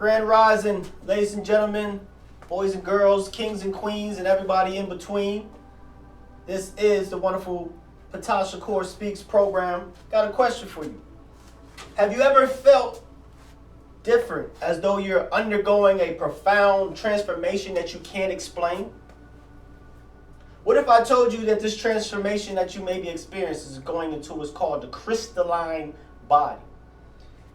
Grand Rising, ladies and gentlemen, boys and girls, kings and queens, and everybody in between. This is the wonderful Ptah Shakur Speaks program. Got a question for you. Have you ever felt different, as though you're undergoing a profound transformation that you can't explain? What if I told you that this transformation that you may be experiencing is going into what's called the crystalline body?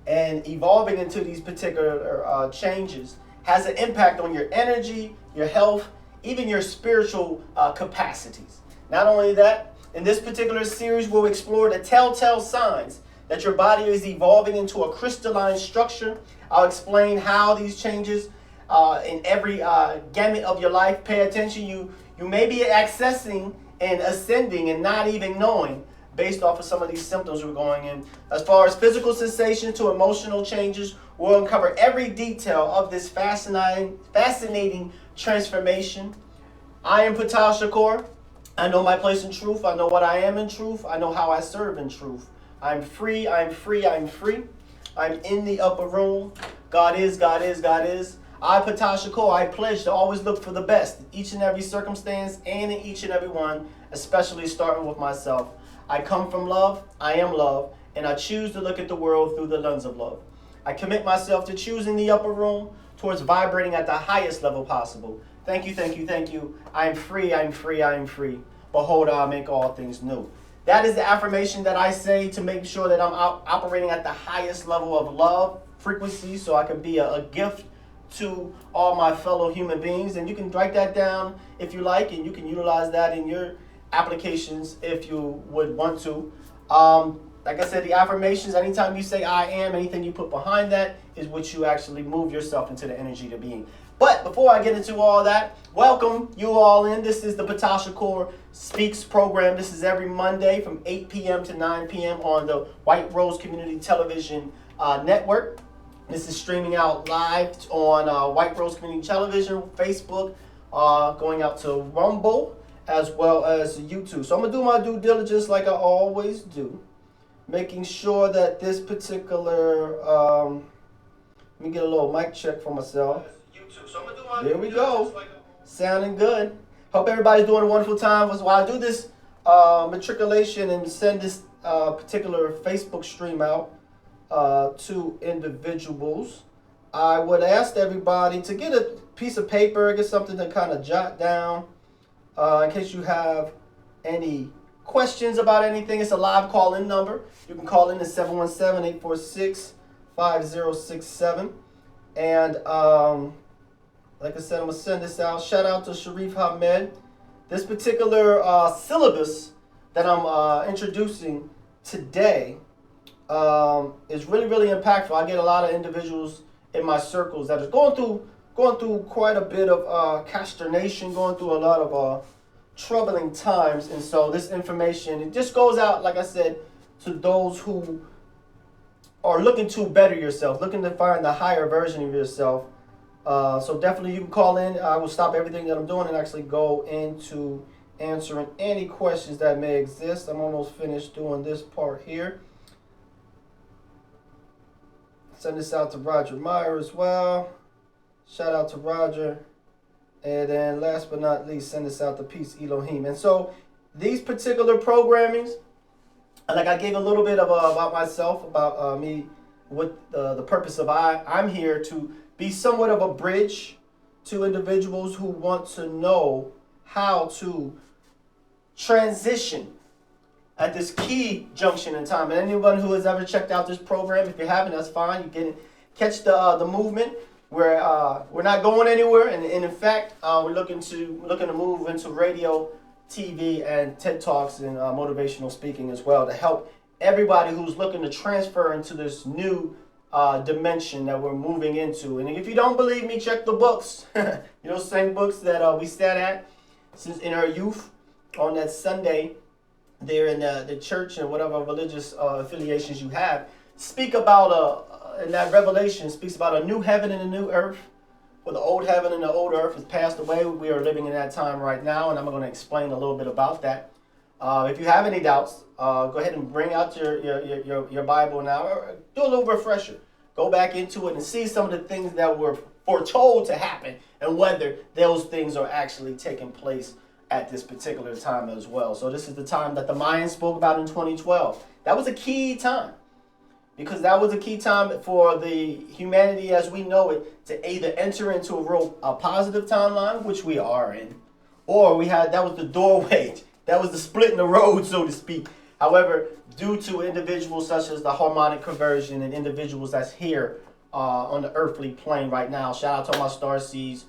And evolving into these particular changes has an impact on your energy, your health, even your spiritual capacities. Not only that, in this particular series, we'll explore the telltale signs that your body is evolving into a crystalline structure. I'll explain how these changes in every gamut of your life. Pay attention. You may be accessing and ascending and not even knowing, based off of some of these symptoms we're going in. As far as physical sensation to emotional changes, we'll uncover every detail of this fascinating transformation. I am Ptah Shakur. I know my place in truth. I know what I am in truth. I know how I serve in truth. I'm free, I'm free, I'm free. I'm in the upper room. God is, God is, God is. I, Ptah Shakur, I pledge to always look for the best in each and every circumstance and in each and every one, especially starting with myself. I come from love, I am love, and I choose to look at the world through the lens of love. I commit myself to choosing the upper room towards vibrating at the highest level possible. Thank you, thank you, thank you. I am free, I am free, I am free. Behold, I'll make all things new. That is the affirmation that I say to make sure that I'm operating at the highest level of love frequency, so I can be a gift to all my fellow human beings. And you can write that down if you like, and you can utilize that in your applications if you would want to. Like I said, the affirmations, anytime you say I am, anything you put behind that is what you actually move yourself into the energy to being. But before I get into all that, welcome you all in. This is the Ptah Shakur Speaks program. This is every Monday from 8 p.m. to 9 p.m. on the White Rose Community Television Network. This is streaming out live on White Rose Community Television, Facebook, going out to Rumble, as well as YouTube. So I'm going to do my due diligence like I always do, making sure that this particular, let me get a little mic check for myself. There we go. Sounding good. Hope everybody's doing a wonderful time. While I do this matriculation and send this particular Facebook stream out to individuals, I would ask everybody to get a piece of paper, get something to kind of jot down in case you have any questions about anything. It's a live call-in number. You can call in at 717-846-5067. And like I said, I'm going to send this out. Shout out to Sharif Hamed. This particular syllabus that I'm introducing today is really, really impactful. I get a lot of individuals in my circles that are going through quite a bit of consternation, going through a lot of troubling times. And so this information, it just goes out, like I said, to those who are looking to better yourself, looking to find the higher version of yourself. So definitely you can call in. I will stop everything that I'm doing and actually go into answering any questions that may exist. I'm almost finished doing this part here. Send this out to Roger Meyer as well. Shout out to Roger. And then last but not least, send this out to Peace Elohim. And so these particular programmings, like I gave a little bit of about myself, about me, what the purpose of I'm here to be somewhat of a bridge to individuals who want to know how to transition at this key junction in time. And anyone who has ever checked out this program, if you haven't, that's fine. You can catch the movement. We're not going anywhere, and in fact, we're looking to move into radio, TV, and TED Talks and motivational speaking as well to help everybody who's looking to transfer into this new dimension that we're moving into. And if you don't believe me, check the books. Same books that we sat at since in our youth on that Sunday there in the church and whatever religious affiliations you have. Speak about in that revelation speaks about a new heaven and a new earth. For the old heaven and the old earth has passed away. We are living in that time right now, and I'm going to explain a little bit about that. If you have any doubts, go ahead and bring out your Bible now. Or do a little refresher. go back into it and see some of the things that were foretold to happen and whether those things are actually taking place at this particular time as well. So this is the time that the Mayans spoke about in 2012. That was a key time, because that was a key time for the humanity as we know it to either enter into a positive timeline, which we are in, or that was the doorway, that was the split in the road, so to speak. However, due to individuals such as the harmonic conversion and individuals that's here on the earthly plane right now, shout out to my starseeds,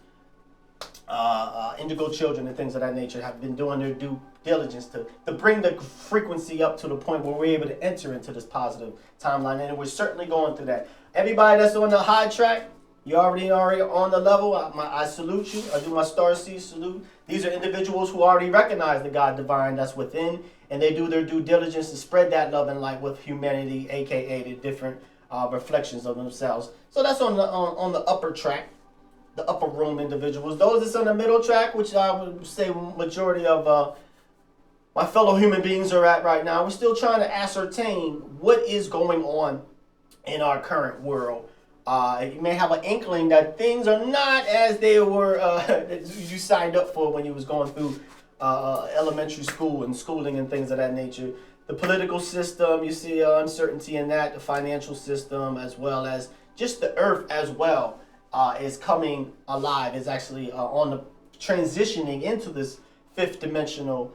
indigo children and things of that nature, have been doing their due diligence to bring the frequency up to the point where we're able to enter into this positive timeline, and we're certainly going through that. Everybody that's on the high track, you're already on the level. I salute you. I do my starseed salute. These are individuals who already recognize the God divine that's within, and they do their due diligence to spread that love and light with humanity, aka the different reflections of themselves. So that's on the upper track, the upper room individuals. Those that's on the middle track, which I would say majority of my fellow human beings are at right now. We're still trying to ascertain what is going on in our current world. You may have an inkling that things are not as they were that you signed up for when you was going through elementary school and schooling and things of that nature. The political system, you see uncertainty in that. The financial system, as well as just the earth as well, is coming alive. Is actually on the transitioning into this fifth dimension,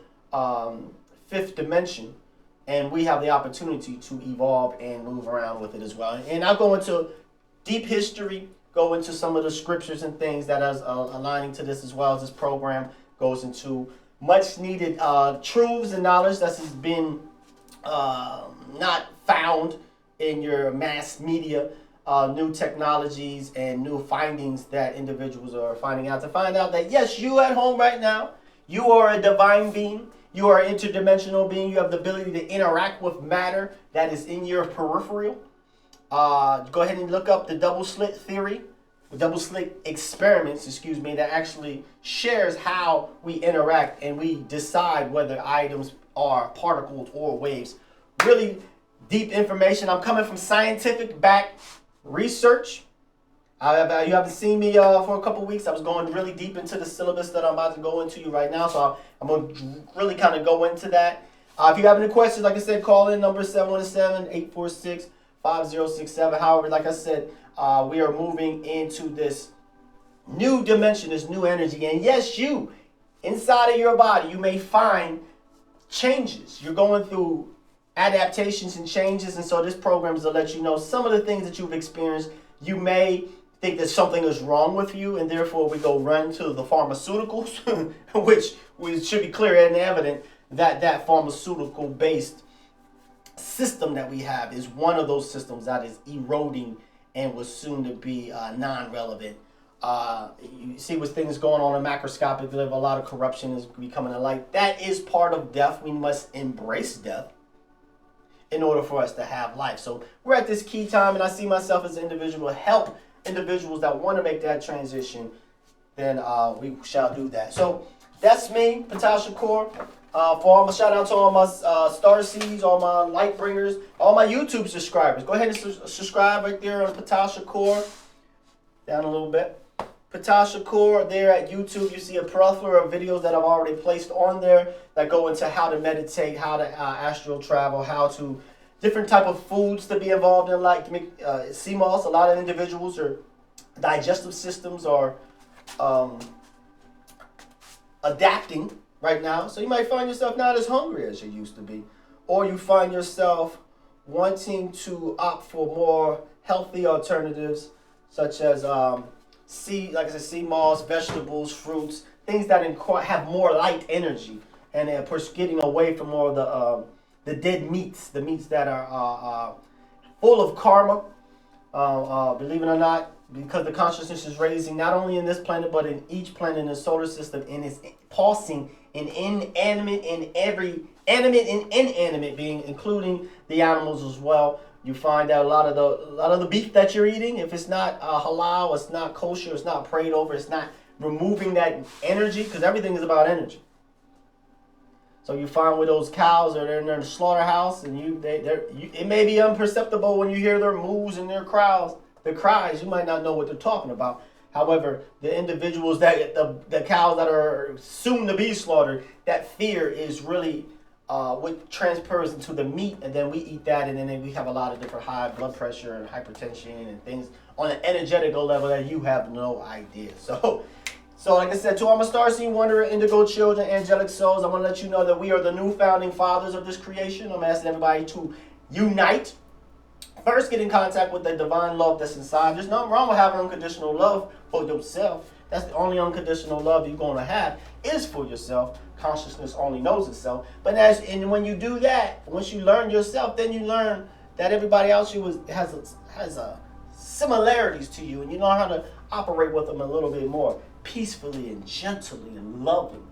and we have the opportunity to evolve and move around with it as well. And I'll go into deep history, go into some of the scriptures and things that is aligning to this, as well as this program goes into much needed truths and knowledge that has been not found in your mass media, new technologies and new findings that individuals are finding out, to find out that yes, you at home right now, you are a divine being. You are an interdimensional being. You have the ability to interact with matter that is in your peripheral. Go ahead and look up the double slit theory, double slit experiments, that actually shares how we interact and we decide whether items are particles or waves. Really deep information. I'm coming from scientific backed research. You haven't seen me for a couple weeks. I was going really deep into the syllabus that I'm about to go into you right now, so I'm going to really kind of go into that. If you have any questions, like I said, call in number 717-846-5067. However, like I said, we are moving into this new dimension, this new energy. And yes, you, inside of your body, you may find changes. You're going through adaptations and changes, and so this program is to let you know some of the things that you've experienced. You may think that something is wrong with you, and therefore we go run to the pharmaceuticals, which should be clear and evident that pharmaceutical-based system that we have is one of those systems that is eroding and was soon to be non-relevant. You see with things going on in macroscopic level, a lot of corruption is becoming a light. That is part of death. We must embrace death in order for us to have life. So we're at this key time, and I see myself as an individual to help individuals that want to make that transition. Then we shall do that. So that's me, Ptah Shakur. For all my shout out to all my star seeds, all my light bringers, all my YouTube subscribers. Go ahead and subscribe right there on Ptah Shakur. Down a little bit. Ptah Shakur there at YouTube. You see a plethora of videos that I've already placed on there that go into how to meditate, how to astral travel, how to different type of foods to be involved in, like sea moss. A lot of individuals or digestive systems are adapting right now. So you might find yourself not as hungry as you used to be, or you find yourself wanting to opt for more healthy alternatives, such as sea moss, vegetables, fruits, things that have more light energy, and of course getting away from more of the dead meats, the meats that are full of karma. Believe it or not, because the consciousness is raising not only in this planet but in each planet in the solar system, and is pulsing in inanimate and every animate and inanimate being, including the animals as well. You find out a lot of the beef that you're eating, if it's not halal, it's not kosher, it's not prayed over, it's not removing that energy, because everything is about energy. So you find with those cows that are in the slaughterhouse, and it may be imperceptible when you hear their moos and their crowds, the cries, you might not know what they're talking about. However, the individuals that the cows that are soon to be slaughtered, that fear is really what transfers into the meat, and then we eat that, and then we have a lot of different high blood pressure and hypertension and things on an energetical level that you have no idea. So like I said, to all my Starseed Wanderer, Indigo Children, Angelic Souls, I want to let you know that we are the new founding fathers of this creation. I'm asking everybody to unite. First, get in contact with the divine love that's inside. There's nothing wrong with having unconditional love for yourself. That's the only unconditional love you're going to have is for yourself. Consciousness only knows itself. But when you do that, once you learn yourself, then you learn that everybody else has similarities to you, and you know how to operate with them a little bit more peacefully and gently and loving.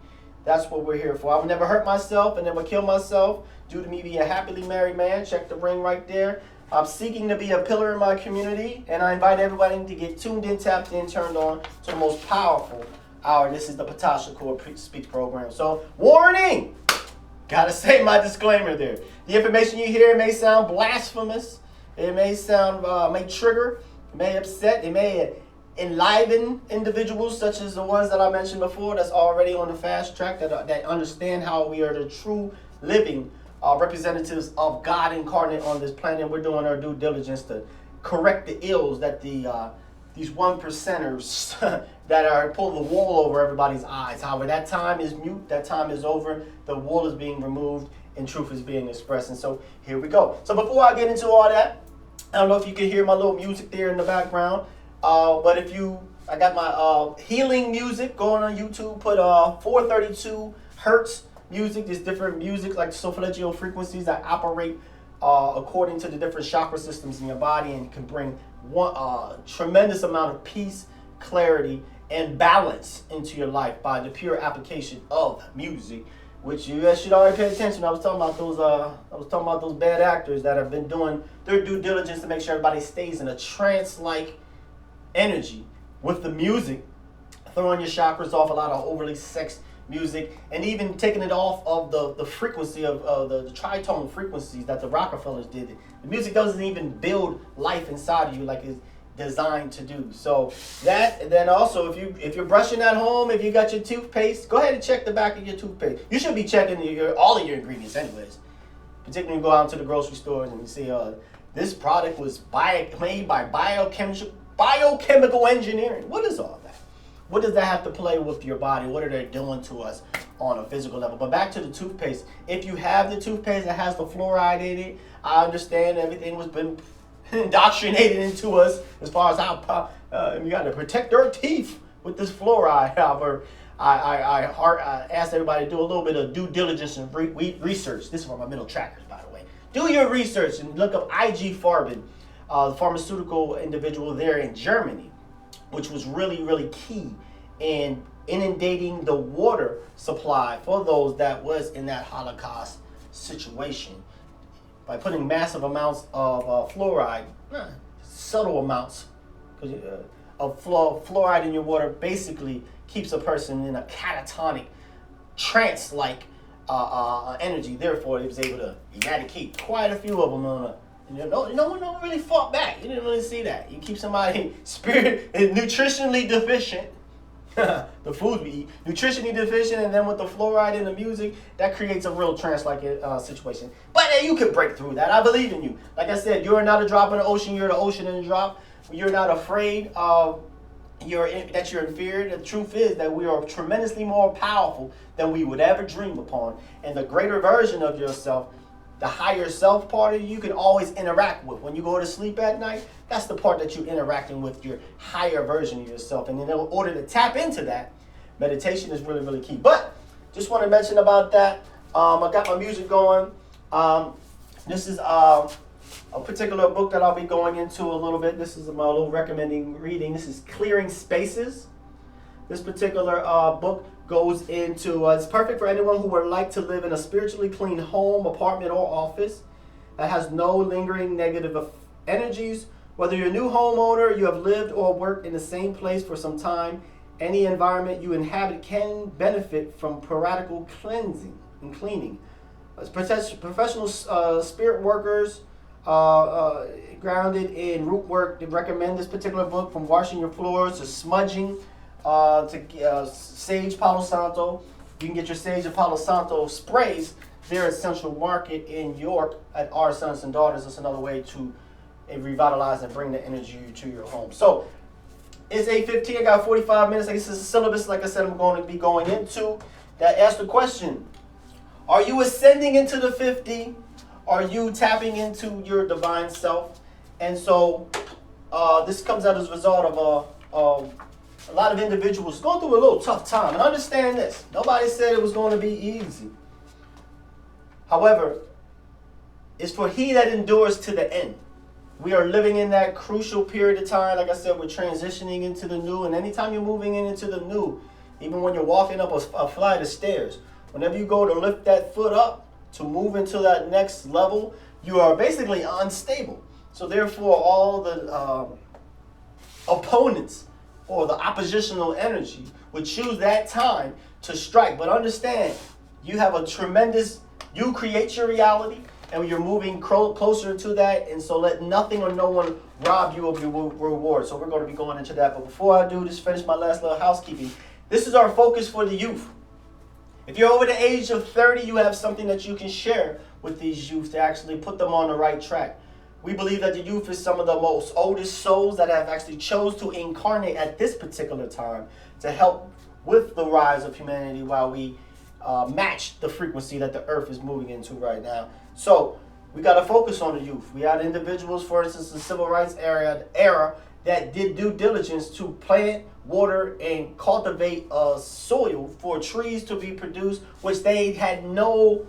That's what we're here for. I would never hurt myself and never kill myself due to me being a happily married man. Check the ring right there. I'm seeking to be a pillar in my community, and I invite everybody to get tuned in, tapped in, turned on to the most powerful hour. This is the Ptah Shakur Speaks program. So, warning! Gotta say my disclaimer there. The information you hear may sound blasphemous. It may sound, may trigger, it may upset, it may enliven individuals such as the ones that I mentioned before that's already on the fast track, that understand how we are the true living representatives of God incarnate on this planet. We're doing our due diligence to correct the ills that these one percenters that are pulling the wool over everybody's eyes. However, that time is mute, that time is over, the wool is being removed, and truth is being expressed. And so here we go. So before I get into all that, I don't know if you can hear my little music there in the background. But I got my healing music going on YouTube. Put 432 hertz music. There's different music like solfeggio frequencies that operate according to the different chakra systems in your body, and can bring tremendous amount of peace, clarity, and balance into your life by the pure application of music. Which you guys should already pay attention. I was talking about those bad actors that have been doing their due diligence to make sure everybody stays in a trance-like energy with the music, throwing your chakras off, a lot of overly sexed music, and even taking it off of the frequency of the tritone frequencies that the Rockefellers did. The music doesn't even build life inside of you like it's designed to do. So that, and then also if you're brushing at home, if you got your toothpaste, go ahead and check the back of your toothpaste. You should be checking all of your ingredients anyways. Particularly when you go out to the grocery stores and you see this product was made by biochemical engineering. What is all that? What does that have to play with your body? What are they doing to us on a physical level? But back to the toothpaste. If you have the toothpaste that has the fluoride in it, I understand everything was been indoctrinated into us as far as how we got to protect our teeth with this fluoride. However, I asked everybody to do a little bit of due diligence and research. This is for my middle trackers, by the way. Do your research and look up IG Farben, the pharmaceutical individual there in Germany, which was really, really key in inundating the water supply for those that was in that Holocaust situation. By putting massive amounts of fluoride, subtle amounts of fluoride in your water basically keeps a person in a catatonic, trance-like energy. Therefore, it was able to eradicate quite a few of them on no one really fought back. You didn't really see that. You keep somebody nutritionally deficient, the food we eat, nutritionally deficient, and then with the fluoride in the music, that creates a real trance-like situation. But you can break through that. I believe in you. Like I said, you're not a drop in the ocean. You're the ocean in a drop. You're not afraid that you're inferior. The truth is that we are tremendously more powerful than we would ever dream upon. And the greater version of yourself, the higher self part of you can always interact with. When you go to sleep at night, that's the part that you're interacting with, your higher version of yourself. And in order to tap into that, meditation is really, really key. But just want to mention about that. I got my music going. This is a particular book that I'll be going into a little bit. This is my little recommending reading. This is Clearing Spaces. This particular book goes into, it's perfect for anyone who would like to live in a spiritually clean home, apartment, or office that has no lingering negative energies. Whether you're a new homeowner, you have lived or worked in the same place for some time, any environment you inhabit can benefit from periodical cleansing and cleaning. As professional spirit workers grounded in root work. They recommend this particular book, from washing your floors to smudging to sage Palo Santo. You can get your sage and Palo Santo sprays there at Central Market in York at Our Sons and Daughters. That's another way to revitalize and bring the energy to your home. So it's 8:15. I got 45 minutes. I guess it's a syllabus, like I said, I'm going to be going into. That asks the question, are you ascending into the 50? Are you tapping into your divine self? And so this comes out as a result of a lot of individuals going through a little tough time. And understand this, nobody said it was going to be easy. However, it's for he that endures to the end. We are living in that crucial period of time. Like I said, we're transitioning into the new. And anytime you're moving into the new, even when you're walking up a flight of stairs, whenever you go to lift that foot up to move into that next level, you are basically unstable. So therefore, all the opponents or the oppositional energy would choose that time to strike. But understand, you have a tremendous, you create your reality, and you're moving closer to that. And so let nothing or no one rob you of your reward. So we're going to be going into that. But before I do, just finish my last little housekeeping. This is our focus for the youth. If you're over the age of 30, you have something that you can share with these youth to actually put them on the right track. We believe that the youth is some of the most oldest souls that have actually chose to incarnate at this particular time to help with the rise of humanity while we match the frequency that the earth is moving into right now. So we got to focus on the youth. We had individuals, for instance, the civil rights era that did due diligence to plant, water, and cultivate a soil for trees to be produced, which they had no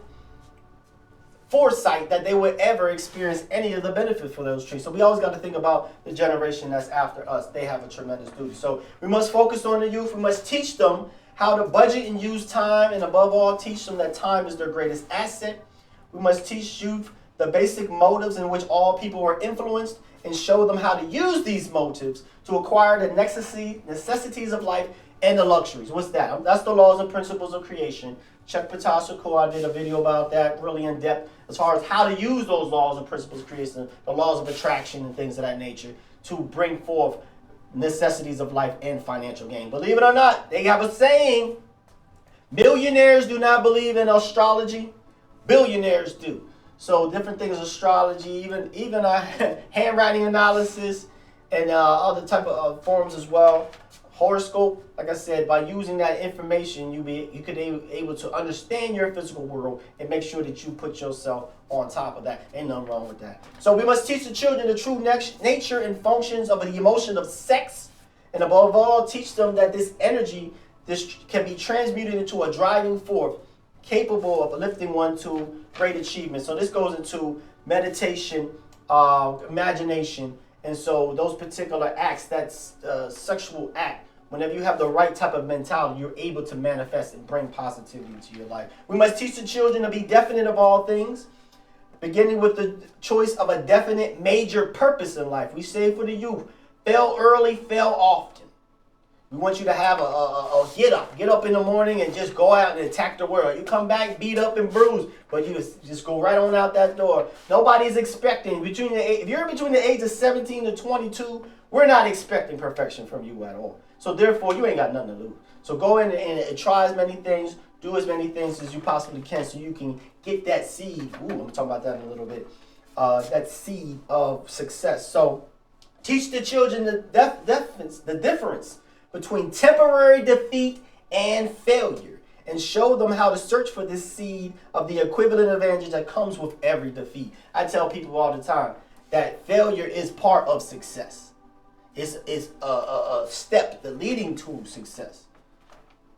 foresight that they would ever experience any of the benefit for those trees. So we always got to think about the generation that's after us. They have a tremendous duty. So we must focus on the youth. We must teach them how to budget and use time, and above all, teach them that time is their greatest asset. We must teach youth the basic motives in which all people are influenced, and show them how to use these motives to acquire the necessities of life and the luxuries. What's that? That's the laws and principles of creation. Check Ptah Shakur. I did a video about that, really in depth, as far as how to use those laws and principles of creation, the laws of attraction and things of that nature, to bring forth necessities of life and financial gain. Believe it or not, they have a saying, millionaires do not believe in astrology, billionaires do. So different things, astrology, even handwriting analysis, and other type of forms as well. Horoscope, like I said, by using that information, you could be able to understand your physical world and make sure that you put yourself on top of that. Ain't nothing wrong with that. So we must teach the children the true nature and functions of the emotion of sex, and above all, teach them that this energy, this can be transmuted into a driving force capable of lifting one to great achievement. So this goes into meditation, imagination, and so those particular acts, that's sexual act. Whenever you have the right type of mentality, you're able to manifest and bring positivity to your life. We must teach the children to be definite of all things, beginning with the choice of a definite major purpose in life. We say for the youth, fail early, fail often. We want you to have a get up in the morning and just go out and attack the world. You come back beat up and bruised, but you just go right on out that door. Nobody's expecting, if you're between the age of 17 to 22, we're not expecting perfection from you at all. So therefore, you ain't got nothing to lose. So go in and try as many things, do as many things as you possibly can so you can get that seed. Ooh, I'm going to talk about that in a little bit. That seed of success. So teach the children the difference between temporary defeat and failure, and show them how to search for this seed of the equivalent advantage that comes with every defeat. I tell people all the time that failure is part of success. It's a step leading to success.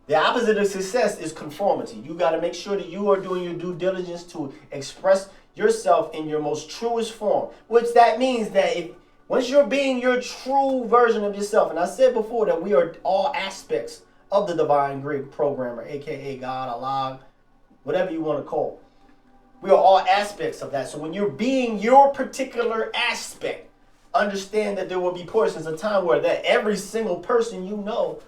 The opposite of success is conformity. You got to make sure that you are doing your due diligence to express yourself in your most truest form, which that means that once you're being your true version of yourself, and I said before that we are all aspects of the divine great programmer, aka God, Allah, whatever you want to call. We are all aspects of that. So when you're being your particular aspect, understand that there will be portions of time where that every single person you know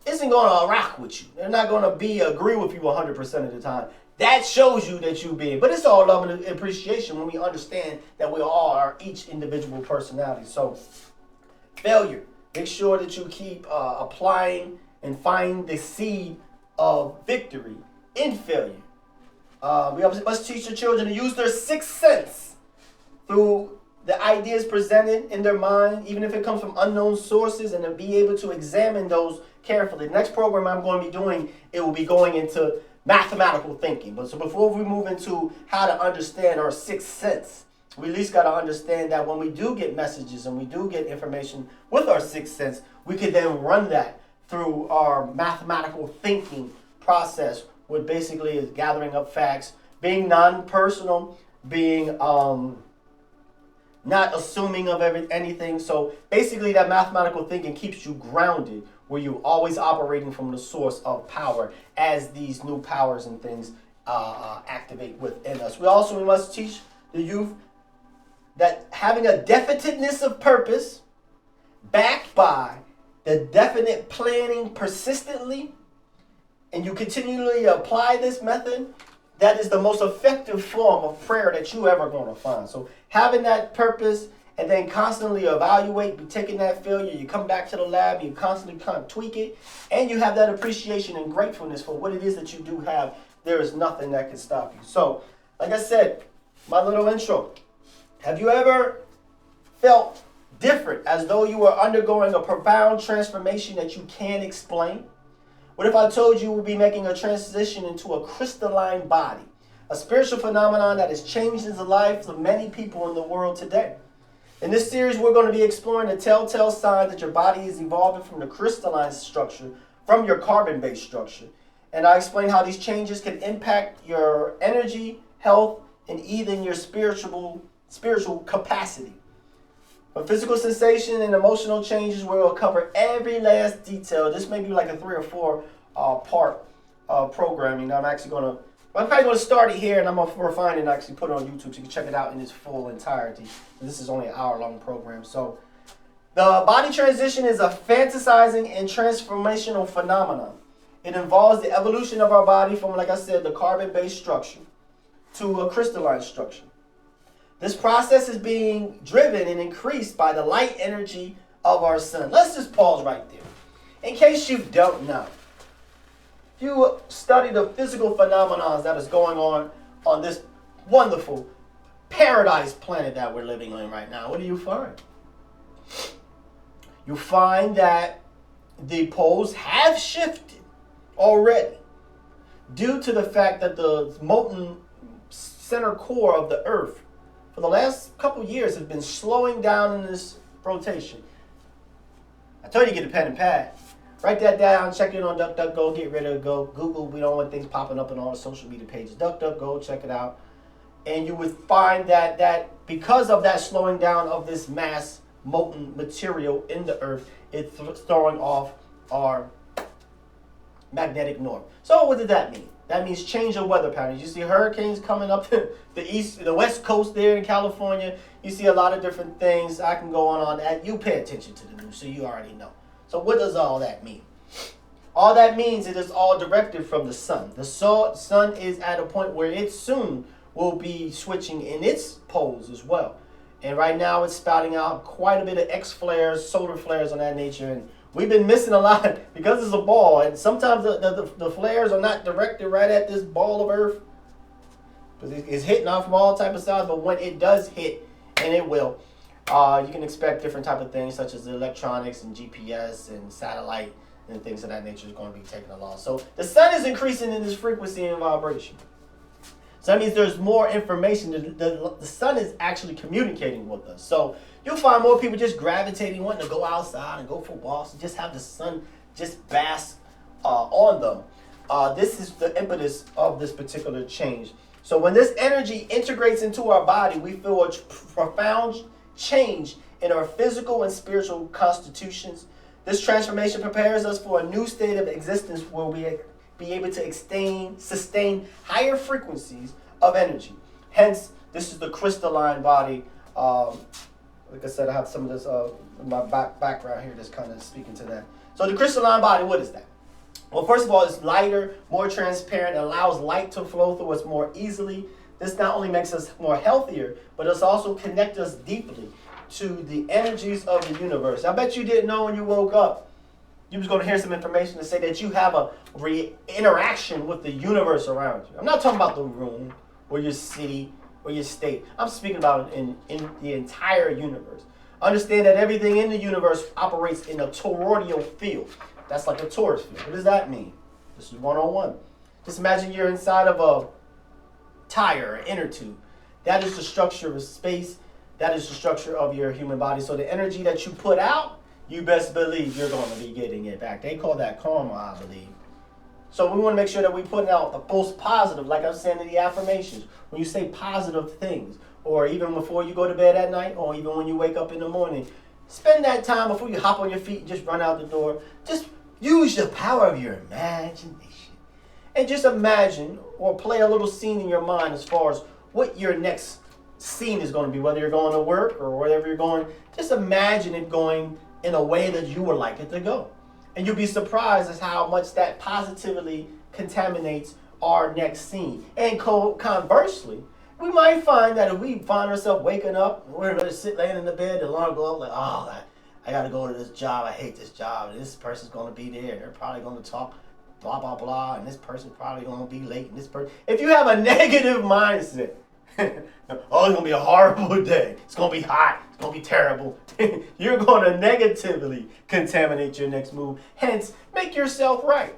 isn't going to rock with you. They're not going to agree with you 100% of the time. That shows you that you being. But it's all love and appreciation when we understand that we all are each individual personality. So failure. Make sure that you keep applying and find the seed of victory in failure. We must teach the children to use their sixth sense through the ideas presented in their mind, even if it comes from unknown sources, and to be able to examine those carefully. The next program I'm going to be doing, it will be going into mathematical thinking. But so before we move into how to understand our sixth sense, we at least got to understand that when we do get messages and we do get information with our sixth sense, we can then run that through our mathematical thinking process, which basically is gathering up facts, being non-personal, being not assuming of anything. So basically that mathematical thinking keeps you grounded, where you're always operating from the source of power as these new powers and things activate within us. We must teach the youth that having a definiteness of purpose backed by the definite planning persistently, and you continually apply this method, that is the most effective form of prayer that you ever going to find. So having that purpose and then constantly evaluate, be taking that failure, you come back to the lab, you constantly kind of tweak it, and you have that appreciation and gratefulness for what it is that you do have. There is nothing that can stop you. So, like I said, my little intro, have you ever felt different, as though you were undergoing a profound transformation that you can't explain? What if I told you we'll be making a transition into a crystalline body, a spiritual phenomenon that has changed the lives of many people in the world today? In this series, we're going to be exploring the telltale signs that your body is evolving from the crystalline structure, from your carbon-based structure. And I explain how these changes can impact your energy, health, and even your spiritual capacity. From physical sensation and emotional changes, we'll cover every last detail. This may be like a 3 or 4 part programming. I'm probably going to start it here, and I'm going to refine it and actually put it on YouTube so you can check it out in its full entirety. This is only an hour-long program. So the body transition is a fantasizing and transformational phenomenon. It involves the evolution of our body from, like I said, the carbon-based structure to a crystalline structure. This process is being driven and increased by the light energy of our sun. Let's just pause right there. In case you don't know, if you study the physical phenomena that is going on this wonderful paradise planet that we're living on right now, what do you find? You find that the poles have shifted already due to the fact that the molten center core of the Earth for the last couple years has been slowing down in this rotation. I told you to get a pen and pad. Write that down, check it on DuckDuckGo, get ready to go. Google, we don't want things popping up on all the social media pages. DuckDuckGo, check it out. And you would find that because of that slowing down of this mass molten material in the Earth, it's throwing off our magnetic north. So what does that mean? That means change of weather patterns. You see hurricanes coming up the west coast there in California. You see a lot of different things. I can go on that. You pay attention to the news, so you already know. So what does all that mean? All that means it is all directed from the sun. The sun is at a point where it soon will be switching in its poles as well. And right now it's spouting out quite a bit of X flares, solar flares on that nature. And we've been missing a lot because it's a ball. And sometimes the flares are not directed right at this ball of Earth. It's hitting off from all type of sides. But when it does hit, and it will, you can expect different type of things such as the electronics and GPS and satellite and things of that nature is going to be taken along. So the sun is increasing in this frequency and vibration. So that means there's more information. The sun is actually communicating with us. So you'll find more people just gravitating, wanting to go outside and go for walks and just have the sun just bask on them. This is the impetus of this particular change. So when this energy integrates into our body, we feel a profound change in our physical and spiritual constitutions. This transformation prepares us for a new state of existence where we be able to sustain higher frequencies of energy. Hence, this is the crystalline body. Like I said, I have some of this in my background here that's kind of speaking to that. So the crystalline body, what is that? Well, first of all, it's lighter, more transparent, allows light to flow through us more easily. This not only makes us more healthier, but it's also connect us deeply to the energies of the universe. I bet you didn't know when you woke up, you was going to hear some information to say that you have a interaction with the universe around you. I'm not talking about the room or your city or your state. I'm speaking about in the entire universe. Understand that everything in the universe operates in a toroidal field. That's like a torus field. What does that mean? This is 101. Just imagine you're inside of a tire, an inner tube. That is the structure of space. That is the structure of your human body. So the energy that you put out, you best believe you're going to be getting it back. They call that karma, I believe. So we want to make sure that we put out the most positive, like I was saying in the affirmations. When you say positive things, or even before you go to bed at night, or even when you wake up in the morning, spend that time before you hop on your feet and just run out the door. Just use the power of your imagination. And just imagine or play a little scene in your mind as far as what your next scene is going to be, whether you're going to work or wherever you're going. Just imagine it going in a way that you would like it to go. And you'll be surprised as how much that positively contaminates our next scene. And conversely, we might find that if we find ourselves waking up, we're going to laying in the bed, the alarm go up like, oh, I got to go to this job. I hate this job. And this person's going to be there. They're probably going to talk blah, blah, blah. And this person's probably going to be late. And this person, if you have a negative mindset, oh, it's going to be a horrible day. It's going to be hot. It's going to be terrible. You're going to negatively contaminate your next move. Hence, make yourself right.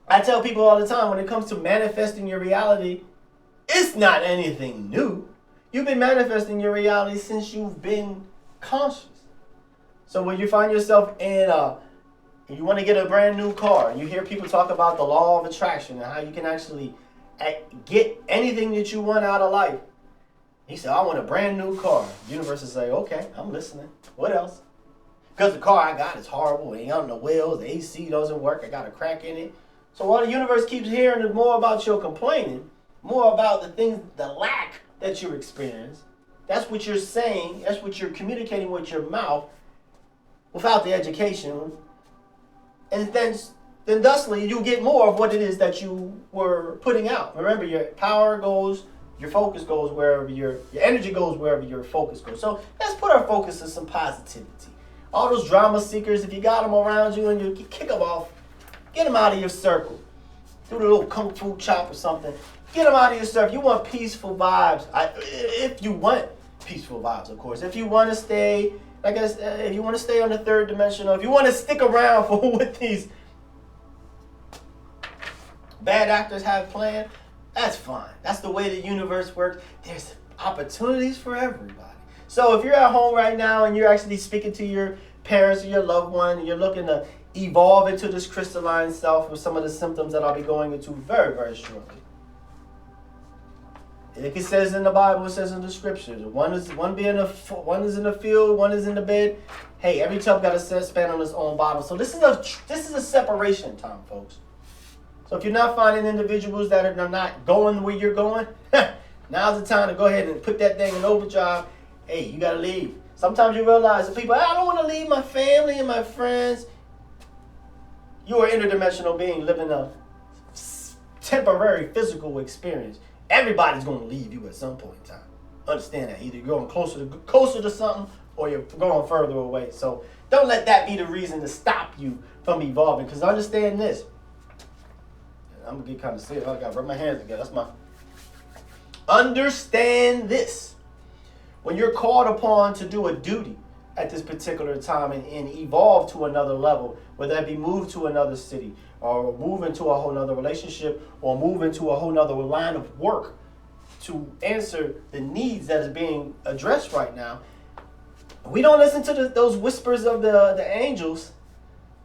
I tell people all the time, when it comes to manifesting your reality, it's not anything new. You've been manifesting your reality since you've been conscious. So when you find yourself you want to get a brand new car, you hear people talk about the law of attraction and how you can actually get anything that you want out of life. He said, I want a brand new car. The universe will say, okay, I'm listening. What else? Because the car I got is horrible. It ain't on the wheels. The AC doesn't work. I got a crack in it. So what the universe keeps hearing is more about your complaining, more about the things, the lack that you experience. That's what you're saying. That's what you're communicating with your mouth without the education. And then thusly, you get more of what it is that you were putting out. Remember, your power goes, your focus goes wherever your energy goes, wherever your focus goes. So let's put our focus in some positivity. All those drama seekers, if you got them around you and you kick them off, get them out of your circle. Do the little kung fu chop or something. Get them out of your circle. You want peaceful vibes. If you want peaceful vibes, of course. If you want to stay, like I said, if you want to stay on the third dimension, or if you want to stick around for what these bad actors have planned, that's fine. That's the way the universe works. There's opportunities for everybody. So if you're at home right now and you're actually speaking to your parents or your loved one, and you're looking to evolve into this crystalline self with some of the symptoms that I'll be going into very, very shortly. Like it says in the Bible, it says in the scriptures, one is in the field, one is in the bed. Hey, every tub got a span on its own bottom. So this is a separation time, folks. So if you're not finding individuals that are not going where you're going, now's the time to go ahead and put that thing in overdrive. Hey, you got to leave. Sometimes you realize that people, I don't want to leave my family and my friends. You're an interdimensional being living a temporary physical experience. Everybody's going to leave you at some point in time. Understand that. Either you're going closer to something or you're going further away. So don't let that be the reason to stop you from evolving. Because understand this. I'm going to get kind of serious. I got to rub my hands together. That's my... Understand this. When you're called upon to do a duty at this particular time and evolve to another level, whether that be move to another city or move into a whole nother relationship or move into a whole nother line of work to answer the needs that is being addressed right now, we don't listen to those whispers of the angels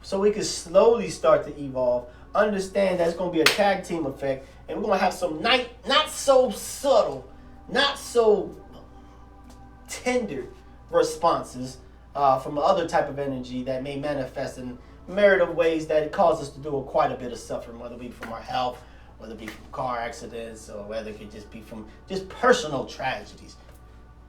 so we can slowly start to evolve. Understand that it's going to be a tag team effect, and we're going to have some not so subtle, not so tender responses from other type of energy that may manifest in myriad of ways that it causes us to do quite a bit of suffering, whether it be from our health, whether it be from car accidents, or whether it could just be from just personal tragedies.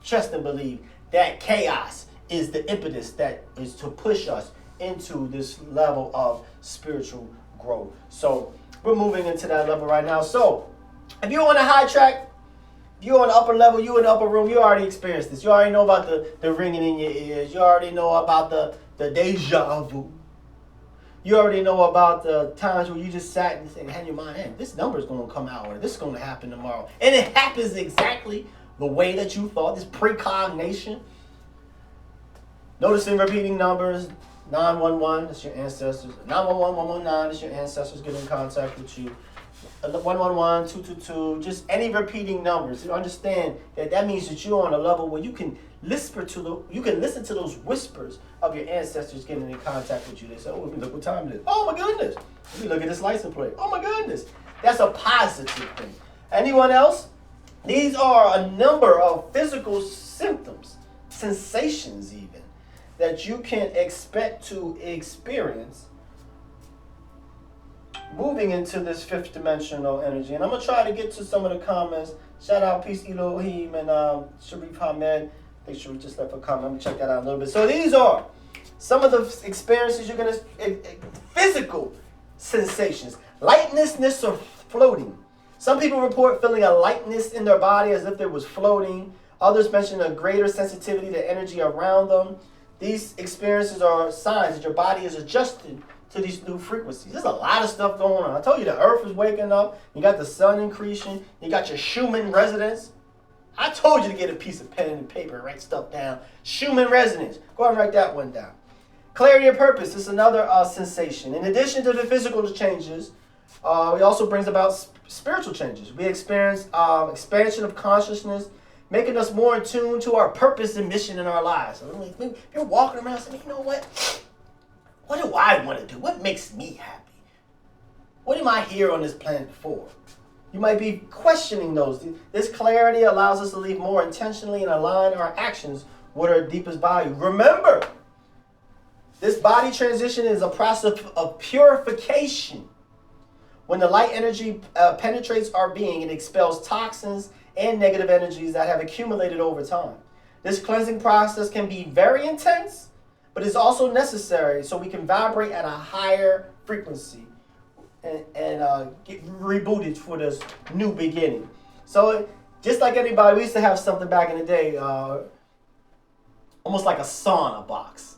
Trust and believe that chaos is the impetus that is to push us into this level of spiritual growth. So we're moving into that level right now. So if you're on a high track, you're on the upper level, you're in the upper room, you already experienced this. You already know about the ringing in your ears. You already know about the deja vu. You already know about the times where you just sat and had in your mind, hey, this number is going to come out, or this is going to happen tomorrow. And it happens exactly the way that you thought, this precognition. Noticing repeating numbers, 911, that's your ancestors. 911, 119, that's your ancestors getting in contact with you. 111, 222, just any repeating numbers. You understand that means that you're on a level where you can listen to those whispers of your ancestors getting in contact with you. They say, oh, look what time it is. Oh my goodness. Let me look at this license plate. Oh my goodness. That's a positive thing. Anyone else? These are a number of physical symptoms, sensations even, that you can expect to experience moving into this fifth dimensional energy. And I'm going to try to get to some of the comments. Shout out Peace Elohim and Sharif Hamed. I think Sharif just left a comment. Let me check that out a little bit. So these are some of the experiences you're going to, physical sensations. Lightness or floating. Some people report feeling a lightness in their body as if it was floating. Others mention a greater sensitivity to energy around them. These experiences are signs that your body is adjusted to these new frequencies. There's a lot of stuff going on. I told you the earth is waking up. You got the sun increasing. You got your Schumann resonance. I told you to get a piece of pen and paper and write stuff down. Schumann resonance. Go ahead and write that one down. Clarity of purpose is another sensation. In addition to the physical changes, it also brings about spiritual changes. We experience expansion of consciousness, making us more in tune to our purpose and mission in our lives. So if you're walking around saying, you know what? What do I want to do? What makes me happy? What am I here on this planet for? You might be questioning those. This clarity allows us to live more intentionally and align our actions with our deepest value. Remember, this body transition is a process of purification. When the light energy penetrates our being, it expels toxins and negative energies that have accumulated over time. This cleansing process can be very intense, but it's also necessary so we can vibrate at a higher frequency and get rebooted for this new beginning. So just like anybody, we used to have something back in the day, almost like a sauna box.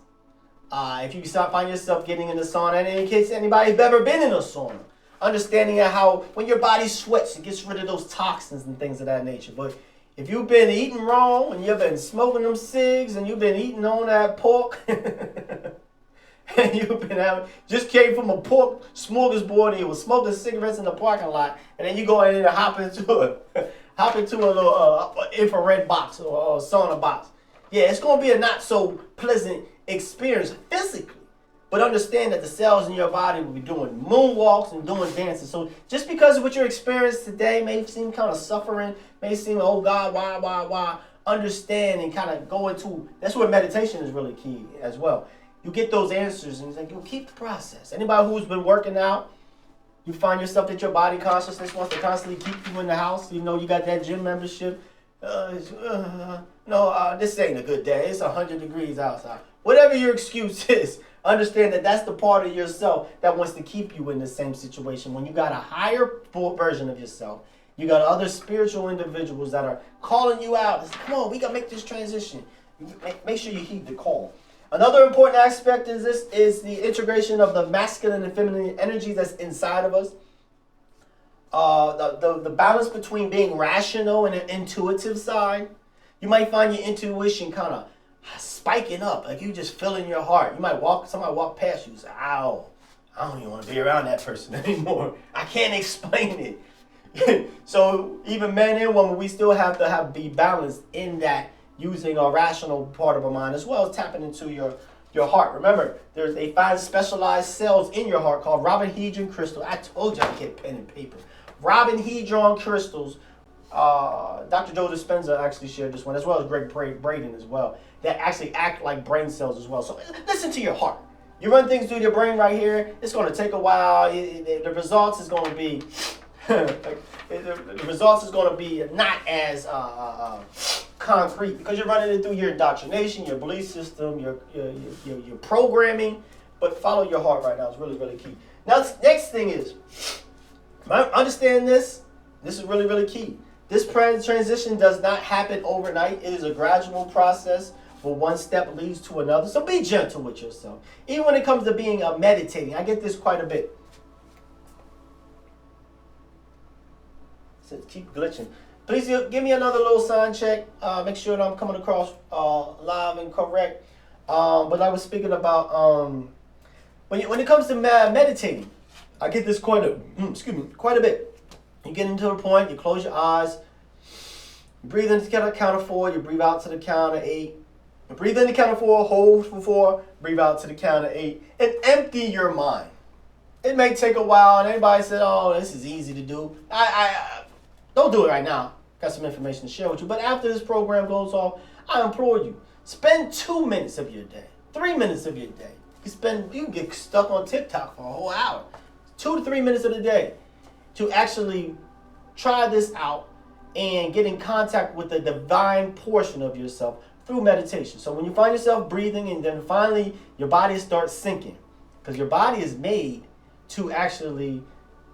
If you find yourself getting in the sauna, and in case anybody's ever been in a sauna, understanding how when your body sweats, it gets rid of those toxins and things of that nature. But if you've been eating wrong and you've been smoking them cigs and you've been eating on that pork and you've been just came from a pork smorgasbord and you were smoking cigarettes in the parking lot, and then you go in and hop into a little infrared box or a sauna box. Yeah, it's going to be a not so pleasant experience physically. But understand that the cells in your body will be doing moonwalks and doing dances. So just because of what you're experiencing today may seem kind of suffering, may seem, oh God, why? Understand and kind of go into, that's where meditation is really key as well. You get those answers and it's like, you keep the process. Anybody who's been working out, you find yourself that your body consciousness wants to constantly keep you in the house. You know, you got that gym membership. This ain't a good day. It's 100 degrees outside. Whatever your excuse is, understand that that's the part of yourself that wants to keep you in the same situation. When you got a higher version of yourself, you got other spiritual individuals that are calling you out. It's, come on, we got to make this transition. Make sure you heed the call. Another important aspect is the integration of the masculine and feminine energy that's inside of us. The balance between being rational and an intuitive side. You might find your intuition kind of spiking up, like you just feel in your heart. You might somebody walk past you and say, ow, I don't even want to be around that person anymore. I can't explain it. So even men and women, we still have to be balanced in that, using a rational part of our mind as well as tapping into your heart. Remember, they find specialized cells in your heart called Robinhedron crystal. I told you I'd get pen and paper. Robinhedron crystals. Dr. Joe Dispenza actually shared this one, as well as Greg Braden as well, that actually act like brain cells as well. So listen to your heart. You run things through your brain right here. It's going to take a while. The results is going to be the results is going to be not as concrete because you're running it through your indoctrination, your belief system, your programming. But follow your heart right now. It's really, really key. Now, next thing is, understand this. This is really, really key. This transition does not happen overnight. It is a gradual process where one step leads to another. So be gentle with yourself. Even when it comes to being meditating. I get this quite a bit. So keep glitching. Please give me another little sign check. Make sure that I'm coming across live and correct. But I was speaking about when it comes to meditating, I get this quite a bit. You get into a point, you close your eyes, you breathe in to the count of 4, you breathe out to the count of 8. You breathe in to the count of 4, hold for 4, breathe out to the count of 8, and empty your mind. It may take a while, and anybody said, oh, this is easy to do. I don't do it right now. Got some information to share with you. But after this program goes off, I implore you, spend 2 minutes of your day, 3 minits of your day. You can get stuck on TikTok for a whole hour. 2 to 3 minutes of the day to actually try this out and get in contact with the divine portion of yourself through meditation. So when you find yourself breathing and then finally your body starts sinking, because your body is made to actually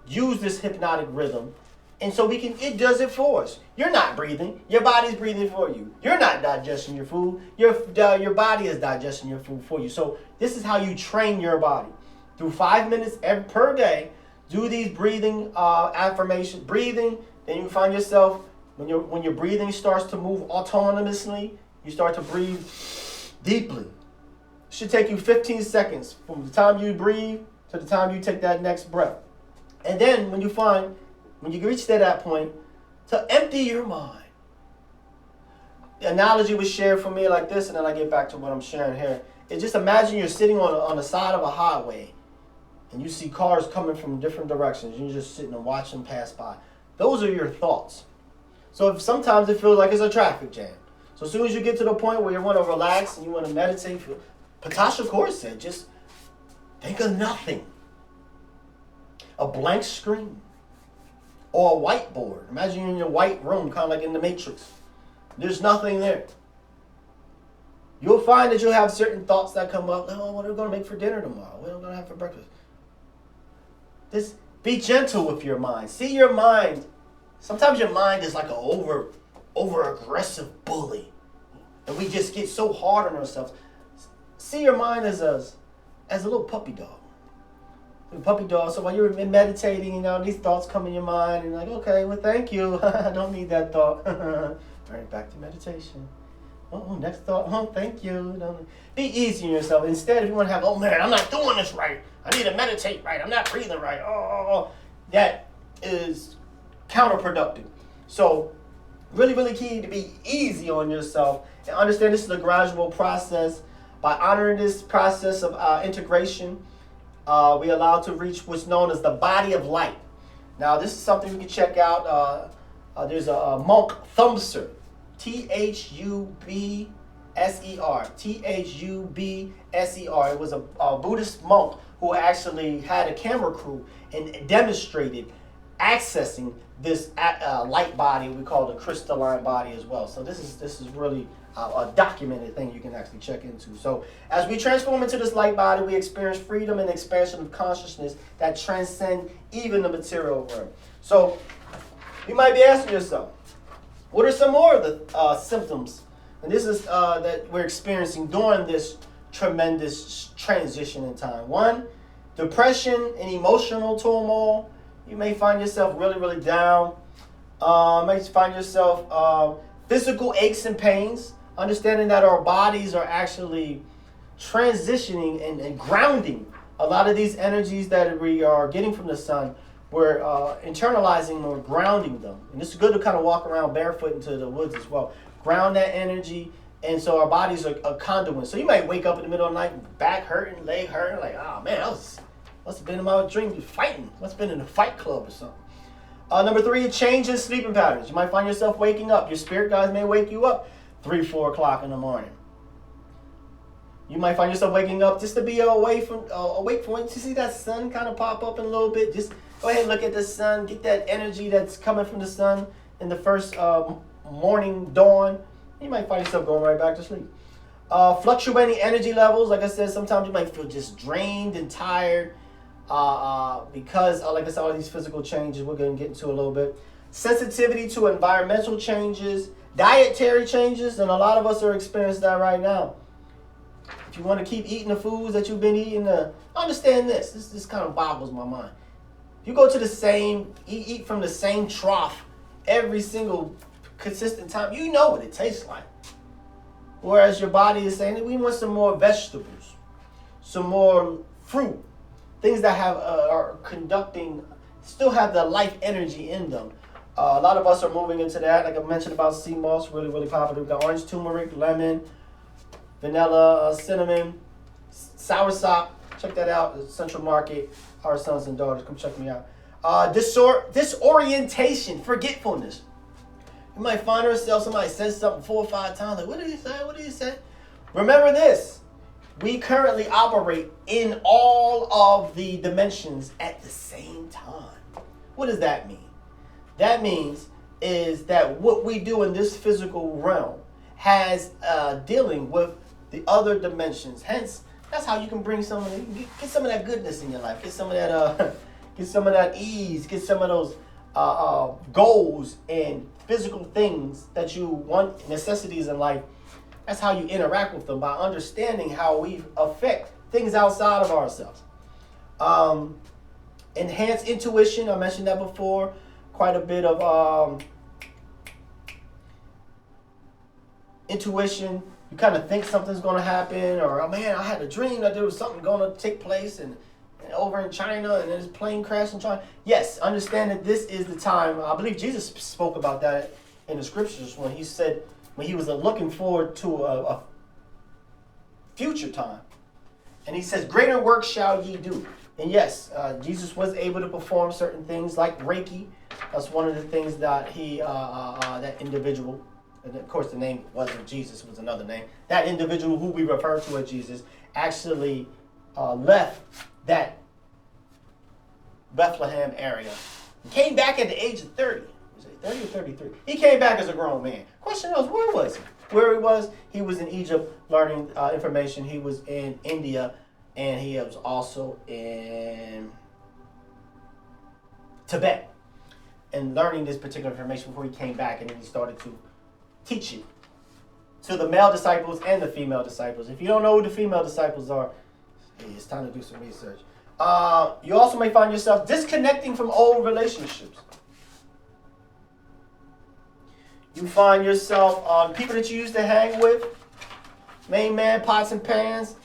use this hypnotic rhythm. And so it does it for us. You're not breathing. Your body's breathing for you. You're not digesting your food. Your body is digesting your food for you. So this is how you train your body. Through 5 minutes per day, do these breathing affirmations. Breathing, then you find yourself, when your breathing starts to move autonomously, you start to breathe deeply. It should take you 15 seconds from the time you breathe to the time you take that next breath. And then when you reach that point, to empty your mind. The analogy was shared for me like this, and then I get back to what I'm sharing here. It's just imagine you're sitting on the side of a highway, and you see cars coming from different directions. You're just sitting and watching them pass by. Those are your thoughts. So sometimes it feels like it's a traffic jam. So as soon as you get to the point where you want to relax and you want to meditate, Ptah Shakur said, just think of nothing. A blank screen. Or a whiteboard. Imagine you're in your white room, kind of like in the Matrix. There's nothing there. You'll find that you'll have certain thoughts that come up. Oh, what are we going to make for dinner tomorrow? What are we going to have for breakfast? Be gentle with your mind. See your mind. Sometimes your mind is like an over-aggressive bully. And we just get so hard on ourselves. See your mind as a little puppy dog. Puppy dog. So while you're meditating, these thoughts come in your mind, and you're like, okay, well, thank you. I don't need that thought. Right, back to meditation. Oh, next thought. Oh, thank you. Be easy on yourself. Instead, if you want to have, oh man, I'm not doing this right. I need to meditate right. I'm not breathing right. That is counterproductive. So, really, really key to be easy on yourself and understand this is a gradual process. By honoring this process of integration, we allow to reach what's known as the body of light. Now, this is something you can check out. There's a monk, Thumser, Thubser. Thubser. It was a Buddhist monk who actually had a camera crew and demonstrated accessing this light body we call the crystalline body as well. So this is really a documented thing you can actually check into. So as we transform into this light body, we experience freedom and expansion of consciousness that transcend even the material world. So you might be asking yourself, what are some more of the symptoms? And this is that we're experiencing during this tremendous transition in time. 1, depression and emotional turmoil. You may find yourself really, really down. You may find yourself physical aches and pains. Understanding that our bodies are actually transitioning and grounding a lot of these energies that we are getting from the sun. We're internalizing or grounding them. And it's good to kind of walk around barefoot into the woods as well. Ground that energy. And so our bodies are a conduit. So you might wake up in the middle of the night, back hurting, leg hurting, like, oh man, must have been in my dream fighting. Must have been in a fight club or something. Number 3, change in sleeping patterns. You might find yourself waking up. Your spirit guides may wake you up 3, 4 o'clock in the morning. You might find yourself waking up just to be awake from to see that sun kind of pop up in a little bit. Just go ahead and look at the sun. Get that energy that's coming from the sun in the first morning dawn. You might find yourself going right back to sleep. Fluctuating energy levels. Like I said, sometimes you might feel just drained and tired because, like I said, all these physical changes we're going to get into a little bit. Sensitivity to environmental changes, dietary changes, and a lot of us are experiencing that right now. If you want to keep eating the foods that you've been eating, understand this. This kind of boggles my mind. If you go to the same, eat from the same trough every single consistent time, you know what it tastes like. Whereas your body is saying that we want some more vegetables, some more fruit, things that are conducting, still have the life energy in them. A lot of us are moving into that. Like I mentioned about sea moss, really, really popular. We've got orange turmeric, lemon, vanilla, cinnamon, soursop. Check that out. The Central Market. Our sons and daughters, come check me out. Disorientation, forgetfulness. You might find yourself, somebody says something 4 or 5 times. Like, what did he say? What did he say? Remember this. We currently operate in all of the dimensions at the same time. What does that mean? That means is that what we do in this physical realm has dealing with the other dimensions. Hence, that's how you can bring get some of that goodness in your life. Get some of that ease. Get some of those goals and physical things that you want, necessities in life. That's how you interact with them, by understanding how we affect things outside of ourselves. Enhanced intuition. I mentioned that before. Quite a bit of intuition. You kind of think something's going to happen, or, oh man, I had a dream that there was something going to take place and over in China, and there's a plane crash in China. Yes, understand that this is the time. I believe Jesus spoke about that in the scriptures when he said, when he was looking forward to a future time. And he says, greater work shall ye do. And yes, Jesus was able to perform certain things like Reiki. That's one of the things that that individual, and of course the name wasn't Jesus, it was another name. That individual who we refer to as Jesus actually left that Bethlehem area. He came back at the age of 30. Was it 30 or 33? He came back as a grown man. Question is, where was he? Where he was in Egypt learning information. He was in India, and he was also in Tibet and learning this particular information before he came back, and then he started to teach it to the male disciples and the female disciples. If you don't know who the female disciples are, it's time to do some research. You also may find yourself disconnecting from old relationships. You find yourself people that you used to hang with, main man, pots and pans.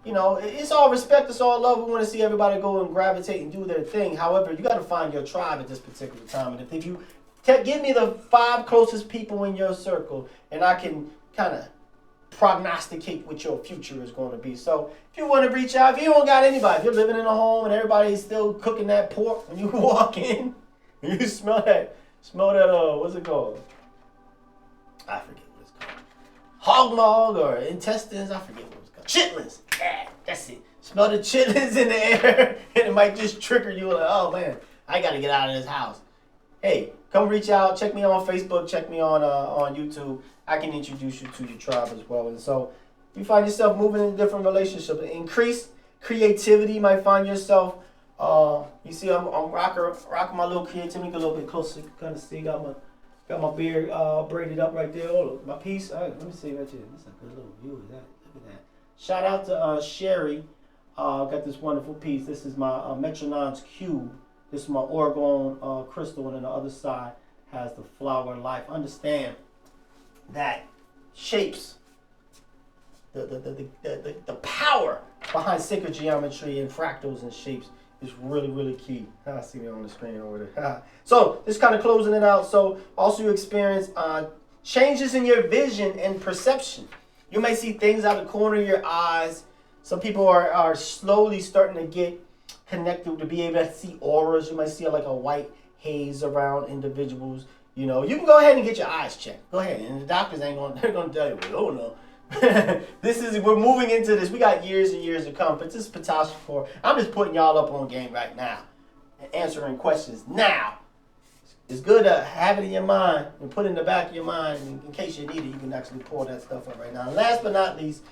You know, it's all respect, it's all love. We want to see everybody go and gravitate and do their thing. However, you got to find your tribe at this particular time. And if you give me the 5 closest people in your circle, and I can kind of prognosticate what your future is going to be. So if you want to reach out, if you don't got anybody, if you're living in a home and everybody's still cooking that pork, when you walk in, and you smell that, what's it called? I forget what it's called. Hog maw or intestines, I forget what it's called. Chitlins. Yeah, that's it. Smell the chitlins in the air, and it might just trigger you. Like, oh man, I got to get out of this house. Hey, come reach out. Check me on Facebook. Check me on YouTube. I can introduce you to your tribe as well. And so you find yourself moving in different relationships. Increased creativity. You might find yourself, you see I'm rocking my little creativity a little bit closer. You can kind of see, got my beard braided up right there. Oh, look, my piece. All right, let me see right here. That's a good little view of that. Look at that. Shout out to Sherry. Got this wonderful piece. This is my Metronon's Cube. This is my orgone crystal, and on the other side has the flower life. Understand that shapes, the power behind sacred geometry and fractals and shapes is really, really key. I see me on the screen over there. So this kind of closing it out. So also you experience changes in your vision and perception. You may see things out of the corner of your eyes. Some people are slowly starting to get connected to be able to see auras. You might see like a white haze around individuals. You know, you can go ahead and get your eyes checked. Go ahead, and the doctors they're gonna tell you, well, oh no. We're moving into this. We got years and years to come, but this is Ptah Shakur. I'm just putting y'all up on game right now and answering questions now. it's good to have it in your mind and put it in the back of your mind. In case you need it, you can actually pull that stuff up right now. And last but not least,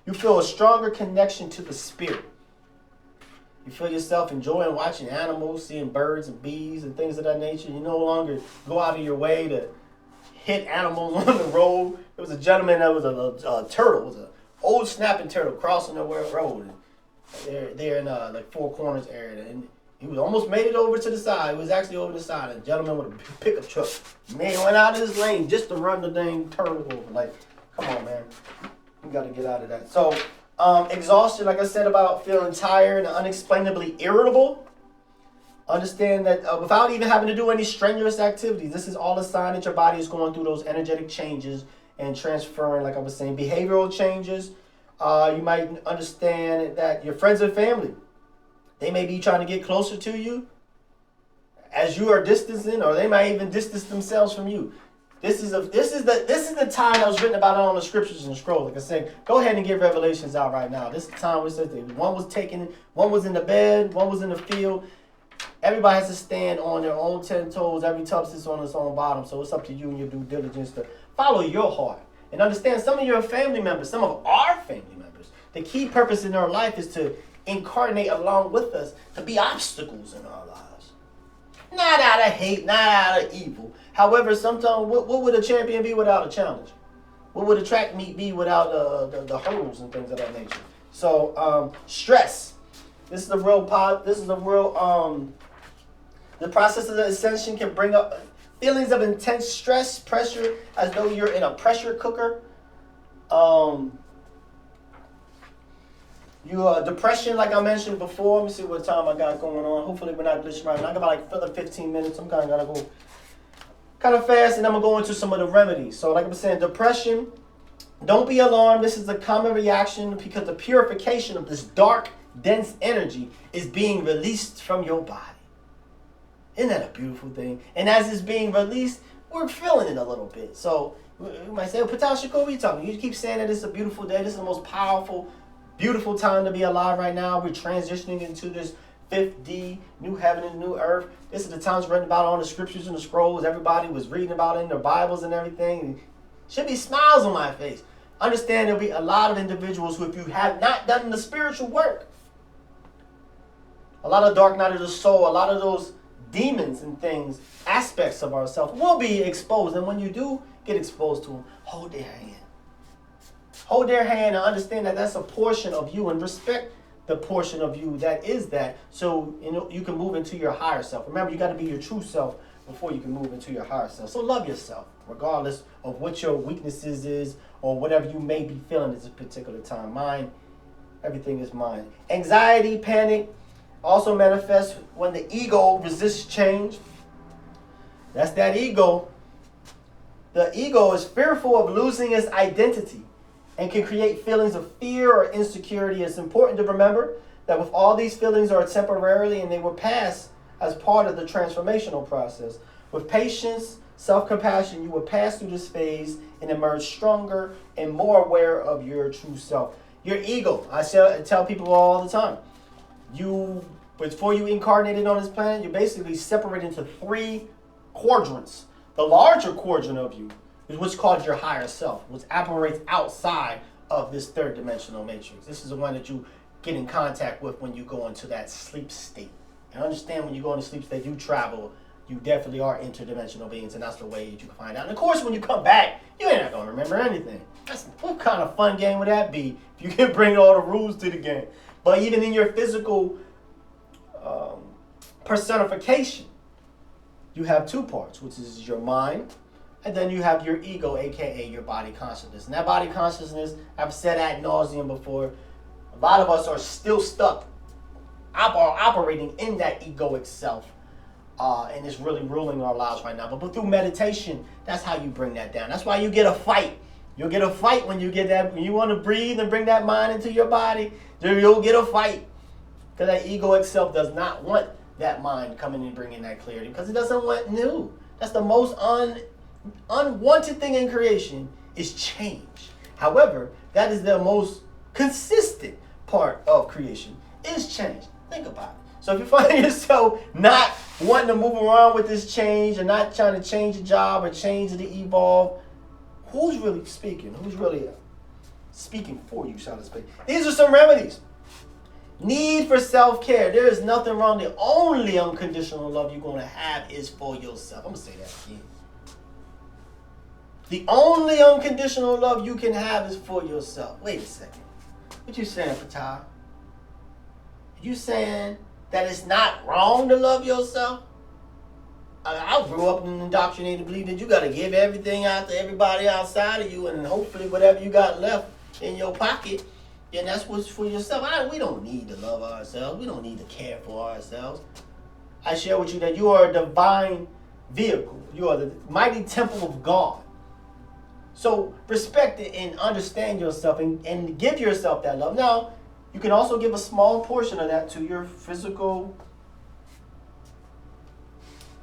you feel a stronger connection to the spirit. You feel yourself enjoying watching animals, seeing birds and bees and things of that nature. You no longer go out of your way to hit animals on the road. There was a gentleman that was a turtle. It was an old snapping turtle crossing the road. They're in like Four Corners area. And he was almost made it over to the side. He was actually over the side. A gentleman with a pickup truck. Man went out of his lane just to run the dang turtle over. Like, come on, man. You got to get out of that. So, exhaustion, like I said, about feeling tired and unexplainably irritable. Understand that without even having to do any strenuous activities, this is all a sign that your body is going through those energetic changes and transferring, like I was saying, behavioral changes. You might understand that your friends and family, they may be trying to get closer to you as you are distancing, or they might even distance themselves from you. This is the time that was written about on the scriptures and scrolls. Like I said, go ahead and get Revelations out right now. This is the time where it says that one was taken, one was in the bed, one was in the field. Everybody has to stand on their own 10 toes. Every tub sits on its own bottom. So it's up to you and your due diligence to follow your heart. And understand some of your family members, some of our family members, the key purpose in our life is to incarnate along with us, to be obstacles in our lives. Not out of hate, not out of evil. However, sometimes what would a champion be without a challenge? What would a track meet be without the hurdles and things of that nature? So stress. This is a real the process of the ascension can bring up feelings of intense stress, pressure, as though you're in a pressure cooker. Depression, like I mentioned before. Let me see what time I got going on. Hopefully we're not glitching right now. I got about like further 15 minutes. I'm kind of gotta go kind of fast, and I'm gonna go into some of the remedies. So like I was saying, depression, don't be alarmed. This is a common reaction because the purification of this dark, dense energy is being released from your body. Isn't that a beautiful thing? And as it's being released, we're feeling it a little bit. So you might say, Ptah Shakur, what are you talking? You keep saying that it's a beautiful day. This is the most powerful, beautiful time to be alive right now. We're transitioning into this 5th D, new heaven and new earth. This is the times written about on the scriptures and the scrolls. Everybody was reading about it in their Bibles and everything. Should be smiles on my face. Understand there'll be a lot of individuals who, if you have not done the spiritual work, a lot of dark night of the soul, a lot of those demons and things, aspects of ourselves will be exposed. And when you do get exposed to them, hold their hand. Hold their hand and understand that that's a portion of you, and respect the portion of you that is that, so you can move into your higher self. Remember, you got to be your true self before you can move into your higher self. So love yourself, regardless of what your weaknesses is or whatever you may be feeling at this particular time. Mine, everything is mine. Anxiety, panic also manifests when the ego resists change. That's that ego. The ego is fearful of losing its identity and can create feelings of fear or insecurity. It's important to remember that with all these feelings are temporarily, and they will pass as part of the transformational process. With patience, self-compassion, you will pass through this phase and emerge stronger and more aware of your true self. Your ego, I tell people all the time, before you incarnated on this planet, you're basically separated into 3 quadrants. The larger quadrant of you is what's called your higher self, which operates outside of this 3rd dimensional matrix. This is the one that you get in contact with when you go into that sleep state. And understand, when you go into sleep state, you travel. You definitely are interdimensional beings, and that's the way that you can find out. And of course, when you come back, you ain't not going to remember anything. What kind of fun game would that be if you can bring all the rules to the game? But even in your physical personification, you have 2 parts, which is your mind, and then you have your ego, aka your body consciousness. And that body consciousness, I've said ad nauseum before, a lot of us are still stuck operating in that egoic self, and it's really ruling our lives right now. But through meditation, that's how you bring that down. That's why you get a fight. You'll get a fight when you get that. When you want to breathe and bring that mind into your body, you'll get a fight. Because that egoic self does not want that mind coming and bringing that clarity, because it doesn't want new. That's the most unwanted thing in creation, is change. However, that is the most consistent part of creation, is change. Think about it. So if you find yourself not wanting to move around with this change and not trying to change the job or change to evolve. Who's really speaking? Who's really speaking for you, so to speak? These are some remedies. Need for self-care. There is nothing wrong. The only unconditional love you're going to have is for yourself. I'm going to say that again. The only unconditional love you can have is for yourself. Wait a second. What you saying, Ptah? You saying that it's not wrong to love yourself? I grew up and indoctrinated to believe that you got to give everything out to everybody outside of you, and hopefully whatever you got left in your pocket, then that's what's for yourself. We don't need to love ourselves. We don't need to care for ourselves. I share with you that you are a divine vehicle. You are the mighty temple of God. So respect it and understand yourself and give yourself that love. Now, you can also give a small portion of that to your physical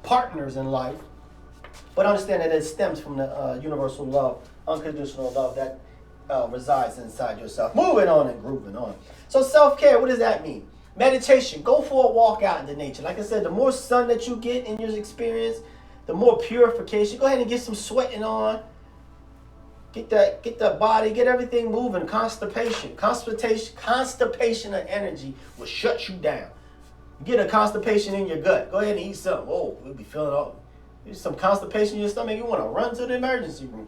partners in life, but understand that it stems from the universal love, unconditional love that resides inside yourself. Moving on and grooving on. So self-care, what does that mean? Meditation. Go for a walk out into nature. Like I said, the more sun that you get in your experience, the more purification. Go ahead and get some sweating on. Get that body, get everything moving. Constipation of energy will shut you down. You get a constipation in your gut. Go ahead and eat something. Oh, we'll be feeling all. There's some constipation in your stomach. You want to run to the emergency room.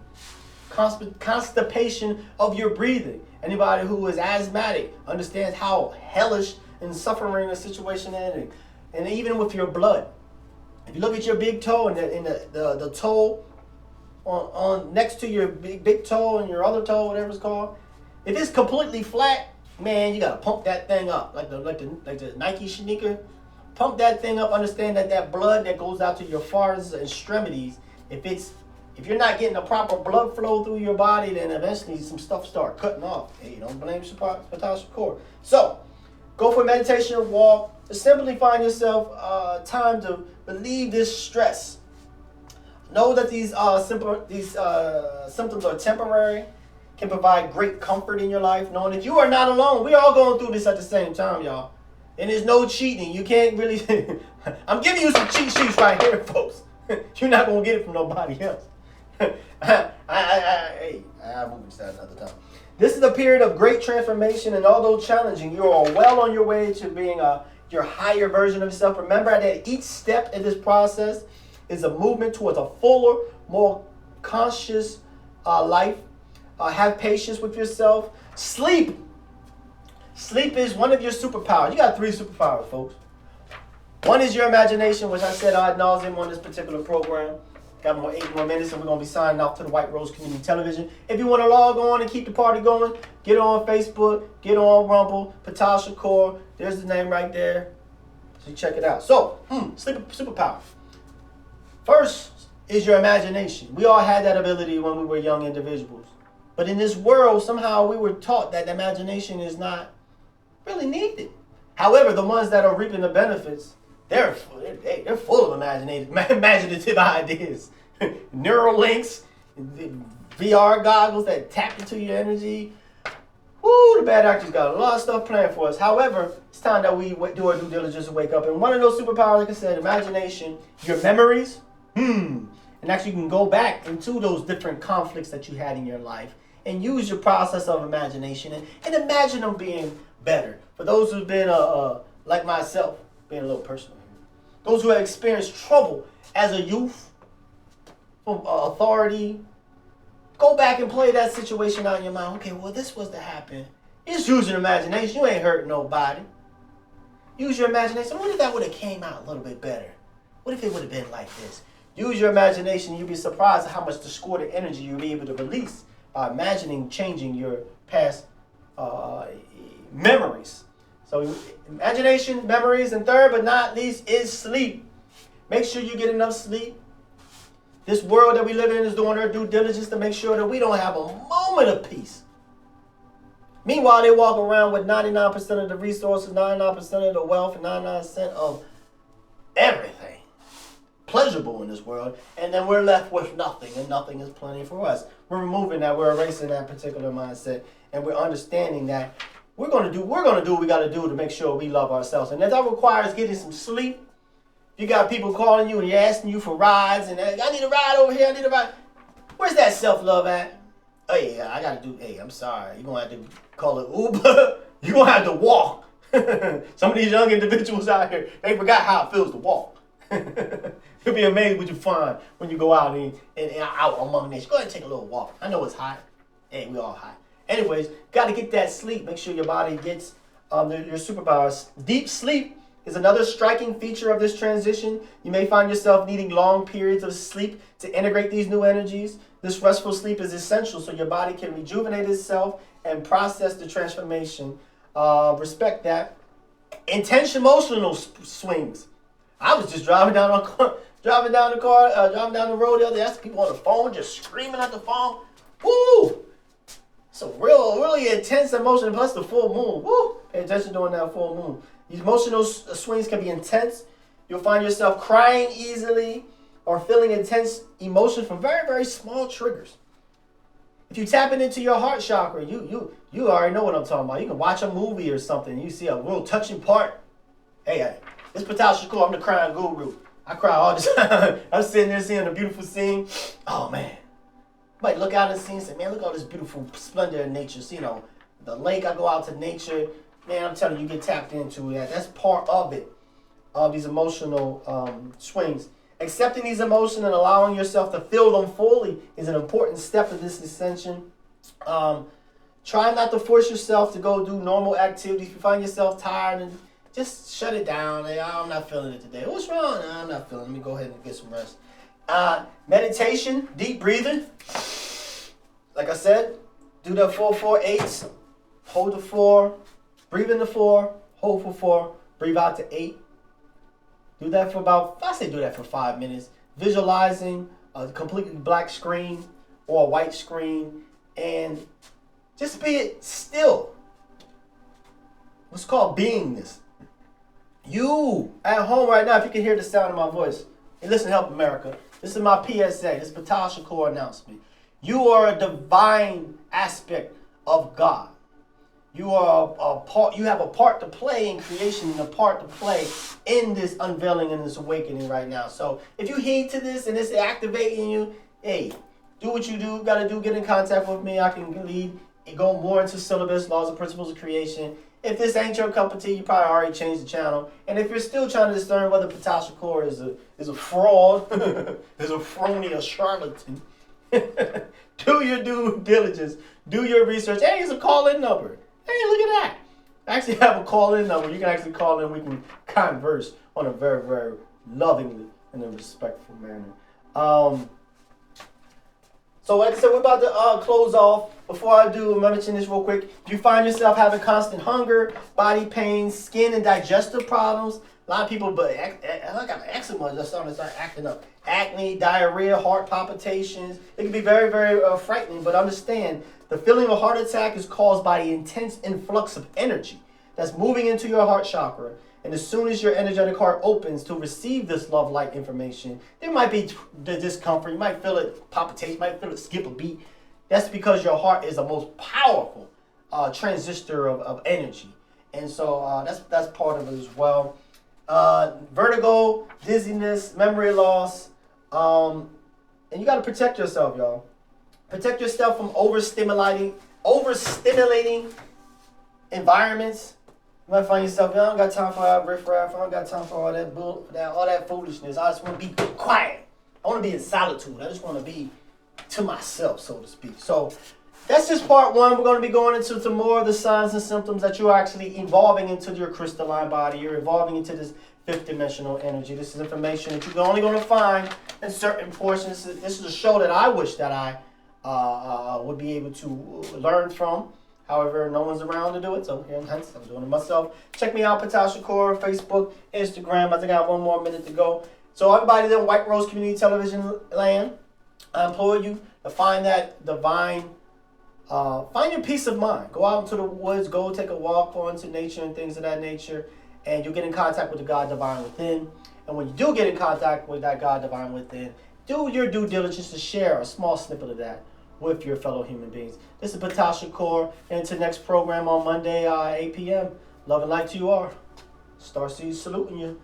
Constipation of your breathing. Anybody who is asthmatic understands how hellish and suffering the situation is. And even with your blood. If you look at your big toe and the toe on next to your big toe and your other toe, whatever it's called, if it's completely flat, man, you gotta pump that thing up like the Nike sneaker. Pump that thing up. Understand that blood that goes out to your far extremities, if you're not getting the proper blood flow through your body, then eventually some stuff start cutting off. Hey, don't blame Ptah Shakur. So, go for a meditation or walk. Simply find yourself time to relieve this stress. Know that these symptoms are temporary, can provide great comfort in your life, knowing that you are not alone. We are all going through this at the same time, y'all. And there's no cheating. You can't really... I'm giving you some cheat sheets right here, folks. You're not going to get it from nobody else. I'll move to that another time. This is a period of great transformation, and although challenging, you are well on your way to being your higher version of yourself. Remember that each step in this process is a movement towards a fuller, more conscious life. Have patience with yourself. Sleep. Sleep is one of your superpowers. You got 3 superpowers, folks. One is your imagination, which I said ad nauseum on this particular program. Got 8 more minutes, and we're going to be signing off to the White Rose Community Television. If you want to log on and keep the party going, get on Facebook, get on Rumble, Ptah Shakur. There's the name right there. So check it out. So, sleep superpower. First is your imagination. We all had that ability when we were young individuals. But in this world, somehow we were taught that imagination is not really needed. However, the ones that are reaping the benefits, they're full of imaginative ideas. Neural links, VR goggles that tap into your energy. Woo, the bad actors got a lot of stuff planned for us. However, it's time that we do our due diligence and wake up. And one of those superpowers, like I said, imagination, your memories. And actually you can go back into those different conflicts that you had in your life and use your process of imagination and imagine them being better. For those who've been, like myself, being a little personal here, those who have experienced trouble as a youth, from authority, go back and play that situation out in your mind. Okay, well, this was to happen. Just use your imagination. You ain't hurting nobody. Use your imagination. What if that would have came out a little bit better? What if it would have been like this? Use your imagination. You'll be surprised at how much discordant energy you'll be able to release by imagining changing your past memories. So imagination, memories, and third but not least is sleep. Make sure you get enough sleep. This world that we live in is doing their due diligence to make sure that we don't have a moment of peace. Meanwhile, they walk around with 99% of the resources, 99% of the wealth, and 99% of everything pleasurable in this world, and then we're left with nothing, and nothing is plenty for us. We're removing that, we're erasing that particular mindset, and we're understanding that we're gonna do what we gotta do to make sure we love ourselves. And that requires getting some sleep, You got people calling you and you're asking you for rides and I need a ride over here, I need a ride. Where's that self-love at? Oh yeah, I gotta do, hey, I'm sorry. You're gonna have to call it Uber. You're gonna have to walk. Some of these young individuals out here, they forgot how it feels to walk. You'll be amazed what you find when you go out and out among nature. Go ahead and take a little walk. I know it's hot. Hey, we all hot. Anyways, gotta get that sleep. Make sure your body gets your superpowers. Deep sleep is another striking feature of this transition. You may find yourself needing long periods of sleep to integrate these new energies. This restful sleep is essential so your body can rejuvenate itself and process the transformation. Respect that. Intense emotional swings. I was just driving down the road the other day. That's people on the phone just screaming at the phone. Woo! It's a really intense emotion. Plus the full moon. Woo! Pay attention during that full moon. These emotional swings can be intense. You'll find yourself crying easily or feeling intense emotion from very, very small triggers. If you tap into your heart chakra, you already know what I'm talking about. You can watch a movie or something. You see a real touching part. Hey, this Ptah Shakur, I'm the crying guru. I cry all the time. I'm sitting there seeing a beautiful scene. Oh, man. You might look out and see and say, man, look at all this beautiful splendor in nature. See, the lake, I go out to nature. Man, I'm telling you, you get tapped into that. That's part of it, of these emotional swings. Accepting these emotions and allowing yourself to feel them fully is an important step of this ascension. Try not to force yourself to go do normal activities. If you find yourself tired, and just shut it down. Hey, I'm not feeling it today. What's wrong? No, I'm not feeling it. Let me go ahead and get some rest. Meditation, deep breathing. Like I said, do the 4-4-8s. Hold the 4. Breathe in the 4. Hold for 4. Breathe out to 8. Do that for do that for 5 minutes. Visualizing a completely black screen or a white screen and just be still. What's called beingness. You at home right now, if you can hear the sound of my voice, hey, listen, Help America. This is my PSA. This is Ptah Shakur Announcement. You are a divine aspect of God. You are a part. You have a part to play in creation and a part to play in this unveiling and this awakening right now. So if you heed to this and it's activating you, hey, do what you do. Got to do. Get in contact with me. I can lead and go more into syllabus, laws and principles of creation. If this ain't your cup of tea, you probably already changed the channel. And if you're still trying to discern whether Ptah Shakur is a fraud, is a phony, a charlatan, do your due diligence. Do your research. Hey, it's a call-in number. Hey, look at that. I actually have a call-in number. You can actually call in. We can converse on a very, very lovingly and a respectful manner. So like I said, we're about to close off. Before I do, I'm going to mention this real quick. If you find yourself having constant hunger, body pain, skin and digestive problems, a lot of people, but I got eczema that's starting to start acting up. Acne, diarrhea, heart palpitations. It can be very, very frightening, but understand the feeling of a heart attack is caused by the intense influx of energy that's moving into your heart chakra. And as soon as your energetic heart opens to receive this love-like information, there might be the discomfort. You might feel it palpitate. You might feel it skip a beat. That's because your heart is the most powerful transistor of energy. And so that's part of it as well. Vertigo, dizziness, memory loss. And you got to protect yourself, y'all. Protect yourself from overstimulating environments. You might find yourself, I don't got time for that riffraff. I don't got time for all that foolishness. I just want to be quiet. I want to be in solitude. I just want to be to myself, so to speak. So that's just part one. We're going to be going into some more of the signs and symptoms that you're actually evolving into your crystalline body. You're evolving into this fifth dimensional energy. This is information that you're only going to find in certain portions. This is a show that I wish that I would be able to learn from. However, no one's around to do it, so here I'm doing it myself. Check me out, Ptah Shakur, Facebook, Instagram. I think I have 1 more minute to go. So everybody there in White Rose Community Television land, I implore you to find that divine, find your peace of mind. Go out into the woods, go take a walk, go into nature and things of that nature, and you'll get in contact with the God divine within. And when you do get in contact with that God divine within, do your due diligence to share a small snippet of that with your fellow human beings. This is Ptah Shakur, and until next program on Monday, 8 p.m. Love and light to you all. Starseed saluting you.